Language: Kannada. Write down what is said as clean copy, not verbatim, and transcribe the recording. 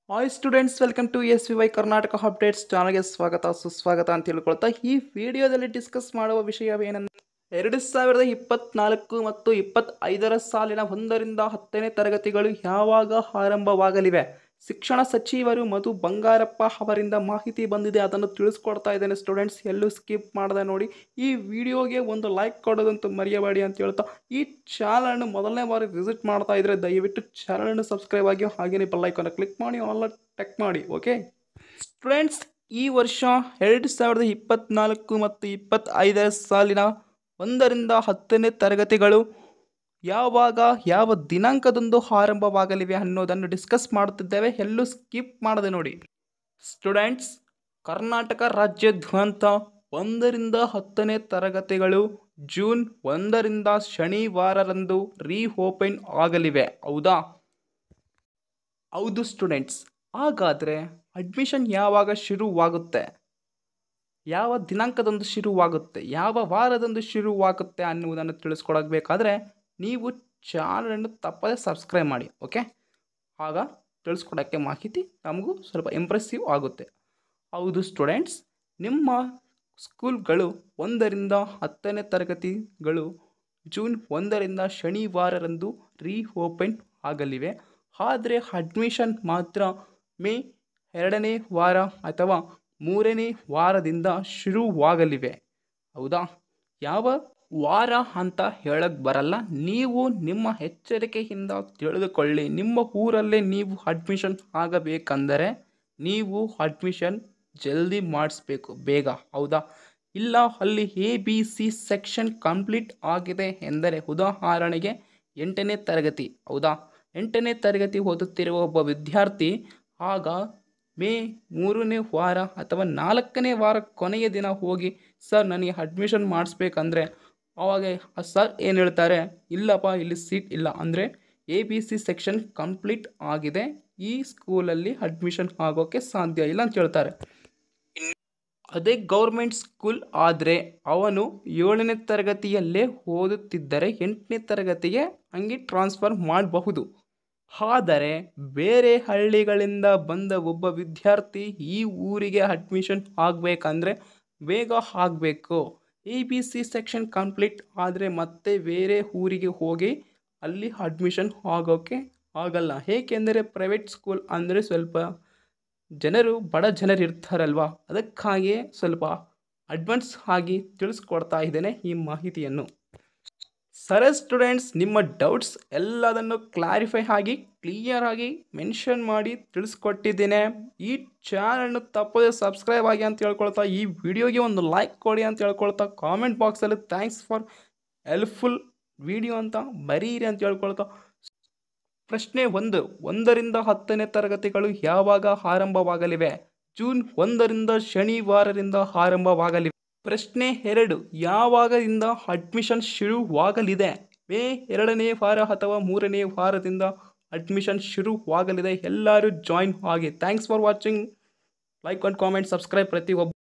Hi students, welcome to S V Y Karnataka updates ಚಾನಲ್ಗೆ ಸ್ವಾಗತ ಸುಸ್ವಾಗತ ಅಂತ ತಿಳ್ಕೊಳ್ತಾ ಈ ವಿಡಿಯೋದಲ್ಲಿ ಡಿಸ್ಕಸ್ ಮಾಡುವ ವಿಷಯವೇನೆಂದರೆ 2024 ಮತ್ತು 25ರ ಸಾಲಿನ 1ರಿಂದ 10ನೇ ತರಗತಿಗಳು ಯಾವಾಗ ಆರಂಭವಾಗಲಿವೆ. ಶಿಕ್ಷಣ ಸಚಿವರು ಮಧು ಬಂಗಾರಪ್ಪ ಅವರಿಂದ ಮಾಹಿತಿ ಬಂದಿದೆ, ಅದನ್ನು ತಿಳಿಸ್ಕೊಡ್ತಾ ಇದ್ದೇನೆ ಸ್ಟೂಡೆಂಟ್ಸ್. ಎಲ್ಲೂ ಸ್ಕಿಪ್ ಮಾಡದೆ ನೋಡಿ. ಈ ವಿಡಿಯೋಗೆ ಒಂದು ಲೈಕ್ ಕೊಡೋದಂತೂ ಮರೆಯಬೇಡಿ ಅಂತ ಹೇಳ್ತಾ, ಈ ಚಾನಲ್ನ ಮೊದಲನೇ ಬಾರಿ ವಿಸಿಟ್ ಮಾಡ್ತಾ ಇದ್ರೆ ದಯವಿಟ್ಟು ಚಾನಲ್ನ ಸಬ್ಸ್ಕ್ರೈಬ್ ಆಗಿ ಹಾಗೆಯೇ ಬೆಲ್ ಐಕಾನ್ ಕ್ಲಿಕ್ ಮಾಡಿ ಆಲ್ ಟೆಕ್ ಮಾಡಿ. ಓಕೆ ಸ್ಟೂಡೆಂಟ್ಸ್, ಈ ವರ್ಷ 2024 ಮತ್ತು 25ರ ಸಾಲಿನ 1ರಿಂದ 10ನೇ ತರಗತಿಗಳು ಯಾವಾಗ ಯಾವ ದಿನಾಂಕದಂದು ಆರಂಭವಾಗಲಿವೆ ಅನ್ನೋದನ್ನು ಡಿಸ್ಕಸ್ ಮಾಡುತ್ತಿದ್ದೇವೆ. ಎಲ್ಲೂ ಸ್ಕಿಪ್ ಮಾಡದೆ ನೋಡಿ. ಸ್ಟೂಡೆಂಟ್ಸ್, ಕರ್ನಾಟಕ ರಾಜ್ಯಾದ್ಯಂತ 1ರಿಂದ 10ನೇ ತರಗತಿಗಳು ಜೂನ್ 1ರಿಂದ ಶನಿವಾರರಂದು ರೀಓಪನ್ ಆಗಲಿವೆ. ಹೌದಾ? ಹೌದು ಸ್ಟೂಡೆಂಟ್ಸ್. ಹಾಗಾದರೆ ಅಡ್ಮಿಷನ್ ಯಾವಾಗ ಶುರುವಾಗುತ್ತೆ, ಯಾವ ದಿನಾಂಕದಂದು ಶುರುವಾಗುತ್ತೆ, ಯಾವ ವಾರದಂದು ಶುರುವಾಗುತ್ತೆ ಅನ್ನುವುದನ್ನು ತಿಳಿಸ್ಕೊಡಬೇಕಾದ್ರೆ ನೀವು ಚಾನಲನ್ನು ತಪ್ಪದೆ ಸಬ್ಸ್ಕ್ರೈಬ್ ಮಾಡಿ. ಓಕೆ, ಆಗ ತಿಳಿಸ್ಕೊಡೋಕ್ಕೆ ಮಾಹಿತಿ ನಮಗೂ ಸ್ವಲ್ಪ ಇಂಪ್ರೆಸಿವ್ ಆಗುತ್ತೆ. ಹೌದು ಸ್ಟೂಡೆಂಟ್ಸ್, ನಿಮ್ಮ ಸ್ಕೂಲ್ಗಳು 1ರಿಂದ 10ನೇ ತರಗತಿಗಳು ಜೂನ್ 1ರಿಂದ ಶನಿವಾರರಂದು ರೀಓಪನ್ ಆಗಲಿವೆ. ಆದರೆ ಅಡ್ಮಿಷನ್ ಮಾತ್ರ ಮೇ 2ನೇ ವಾರ ಅಥವಾ 3ನೇ ವಾರದಿಂದ ಶುರುವಾಗಲಿವೆ. ಹೌದಾ? ಯಾವ ವಾರ ಅಂತ ಹೇಳಕ್ಕೆ ಬರಲ್ಲ, ನೀವು ನಿಮ್ಮ ಎಚ್ಚರಿಕೆಯಿಂದ ತಿಳಿದುಕೊಳ್ಳಿ. ನಿಮ್ಮ ಊರಲ್ಲೇ ನೀವು ಅಡ್ಮಿಷನ್ ಆಗಬೇಕಂದರೆ ನೀವು ಅಡ್ಮಿಷನ್ ಜಲ್ದಿ ಮಾಡಿಸ್ಬೇಕು, ಬೇಗ. ಹೌದಾ? ಇಲ್ಲ ಅಲ್ಲಿ ABC ಸೆಕ್ಷನ್ ಕಂಪ್ಲೀಟ್ ಆಗಿದೆ ಎಂದರೆ, ಉದಾಹರಣೆಗೆ 8ನೇ ತರಗತಿ, ಹೌದಾ, 8ನೇ ತರಗತಿ ಓದುತ್ತಿರುವ ಒಬ್ಬ ವಿದ್ಯಾರ್ಥಿ ಆಗ ಮೇ 3ನೇ ವಾರ ಅಥವಾ 4ನೇ ವಾರ ಕೊನೆಯ ದಿನ ಹೋಗಿ ಸರ್ ನನಗೆ ಅಡ್ಮಿಷನ್ ಮಾಡಿಸ್ಬೇಕಂದ್ರೆ ಆವಾಗ ಸರ್ ಏನು ಹೇಳ್ತಾರೆ, ಇಲ್ಲಪ್ಪ ಇಲ್ಲಿ ಸೀಟ್ ಇಲ್ಲ, ಅಂದರೆ ABC ಸೆಕ್ಷನ್ ಕಂಪ್ಲೀಟ್ ಆಗಿದೆ, ಈ ಸ್ಕೂಲಲ್ಲಿ ಅಡ್ಮಿಷನ್ ಆಗೋಕ್ಕೆ ಸಾಧ್ಯ ಇಲ್ಲ ಅಂತ ಹೇಳ್ತಾರೆ. ಅದೇ ಗೌರ್ಮೆಂಟ್ ಸ್ಕೂಲ್ ಆದರೆ ಅವನು 7ನೇ ತರಗತಿಯಲ್ಲೇ ಓದುತ್ತಿದ್ದರೆ 8ನೇ ತರಗತಿಗೆ ಹಂಗೆ ಟ್ರಾನ್ಸ್ಫರ್ ಮಾಡಬಹುದು. ಆದರೆ ಬೇರೆ ಹಳ್ಳಿಗಳಿಂದ ಬಂದ ಒಬ್ಬ ವಿದ್ಯಾರ್ಥಿ ಈ ಊರಿಗೆ ಅಡ್ಮಿಷನ್ ಆಗಬೇಕಂದ್ರೆ ಬೇಗ ಆಗಬೇಕು. ABC ಸೆಕ್ಷನ್ ಕಂಪ್ಲೀಟ್ ಆದರೆ ಮತ್ತೆ ಬೇರೆ ಊರಿಗೆ ಹೋಗಿ ಅಲ್ಲಿ ಅಡ್ಮಿಷನ್ ಆಗೋಕ್ಕೆ ಆಗಲ್ಲ. ಏಕೆಂದರೆ ಪ್ರೈವೇಟ್ ಸ್ಕೂಲ್ ಅಂದರೆ ಸ್ವಲ್ಪ ಜನರು ಬಡ ಜನರು ಇರ್ತಾರಲ್ವ, ಅದಕ್ಕಾಗಿಯೇ ಸ್ವಲ್ಪ ಅಡ್ವಾನ್ಸ್ ಆಗಿ ತಿಳಿಸ್ಕೊಡ್ತಾ ಇದ್ದೇನೆ ಈ ಮಾಹಿತಿಯನ್ನು. ಸರಿ ಸ್ಟೂಡೆಂಟ್ಸ್, ನಿಮ್ಮ ಡೌಟ್ಸ್ ಎಲ್ಲದನ್ನು ಕ್ಲಾರಿಫೈ ಆಗಿ ಕ್ಲಿಯರ್ ಆಗಿ ಮೆನ್ಷನ್ ಮಾಡಿ ತಿಳಿಸ್ಕೊಟ್ಟಿದ್ದೇನೆ. ಈ ಚಾನಲ್ನ ತಪ್ಪದೆ ಸಬ್ಸ್ಕ್ರೈಬ್ ಆಗಿ ಅಂತ ಹೇಳ್ಕೊಳ್ತಾ, ಈ ವಿಡಿಯೋಗೆ ಒಂದು ಲೈಕ್ ಕೊಡಿ ಅಂತ ಹೇಳ್ಕೊಳ್ತಾ, ಕಾಮೆಂಟ್ ಬಾಕ್ಸಲ್ಲಿ ಥ್ಯಾಂಕ್ಸ್ ಫಾರ್ ಹೆಲ್ಪ್ಫುಲ್ ವಿಡಿಯೋ ಅಂತ ಬರೀರಿ ಅಂತ ಹೇಳ್ಕೊಳ್ತಾ, ಪ್ರಶ್ನೆ 1ರಿಂದ 10ನೇ ತರಗತಿಗಳು ಯಾವಾಗ ಆರಂಭವಾಗಲಿವೆ? ಜೂನ್ 1ರಿಂದ ಶನಿವಾರದಿಂದ ಆರಂಭವಾಗಲಿವೆ. ಪ್ರಶ್ನೆ 2, ಯಾವಾಗದಿಂದ ಅಡ್ಮಿಷನ್ ಶುರುವಾಗಲಿದೆ? ಮೇ 2ನೇ ವಾರ ಅಥವಾ 3ನೇ ವಾರದಿಂದ ಅಡ್ಮಿಷನ್ ಶುರುವಾಗಲಿದೆ. ಎಲ್ಲರೂ ಜಾಯಿನ್ ಆಗಿ. Thanks for watching. Like and comment, subscribe ಪ್ರತಿಯೊಬ್ಬ